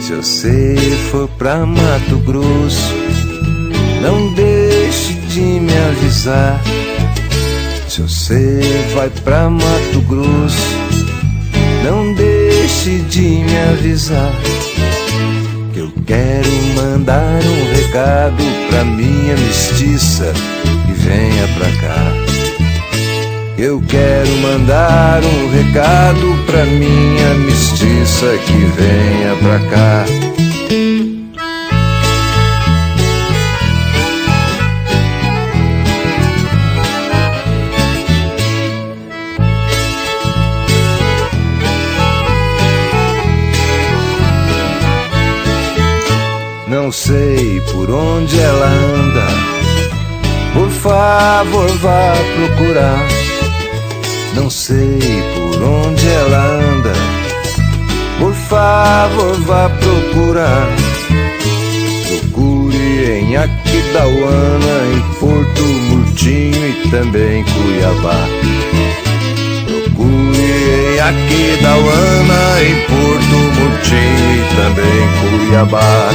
Se você for pra Mato Grosso, não deixe de me avisar. Se você vai pra Mato Grosso, não deixe de me avisar. Que eu quero mandar um recado pra minha mestiça que venha pra cá. Eu quero mandar um recado pra minha mestiça que venha pra cá. Não sei por onde ela anda, por favor vá procurar. Não sei por onde ela anda, por favor vá procurar. Procure em Aquidauana, em Porto Murtinho e também Cuiabá. Procure em Aquidauana, em Porto Murtinho e também Cuiabá.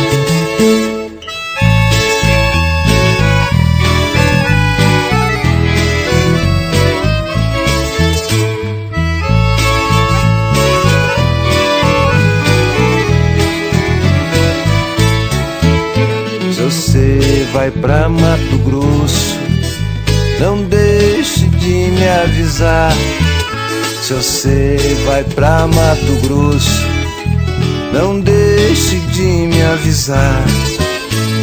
Você vai pra Mato Grosso, não deixe de me avisar. Se você vai pra Mato Grosso, não deixe de me avisar.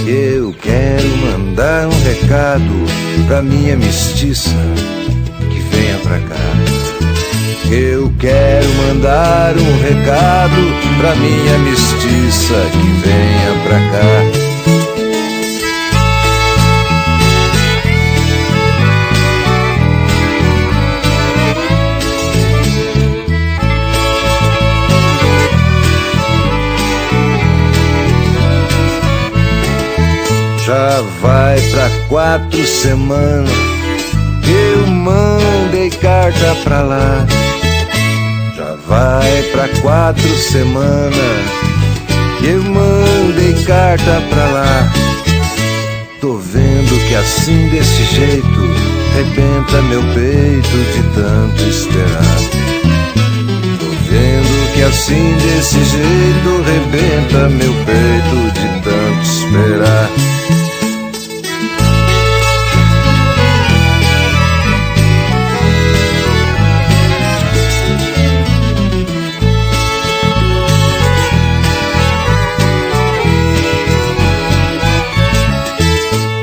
Eu quero mandar um recado pra minha mestiça que venha pra cá. Eu quero mandar um recado pra minha mestiça que venha pra cá. Já vai pra 4 semanas que eu mandei carta pra lá. Já vai pra 4 semanas que eu mandei carta pra lá. Tô vendo que assim desse jeito rebenta meu peito de tanto esperar. Tô vendo que assim desse jeito rebenta meu peito de tanto esperar.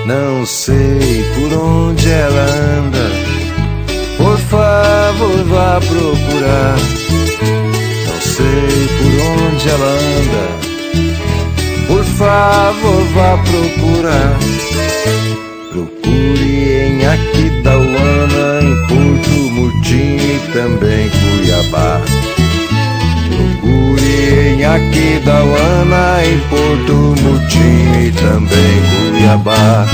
Não sei por onde ela anda, por favor vá procurar. Não sei por onde ela anda, por favor vá procurar. Procure em Aquidauana, em Porto Murtinho e também Cuiabá. Procure em Aquidauana, em Porto Murtinho e também Cuiabá.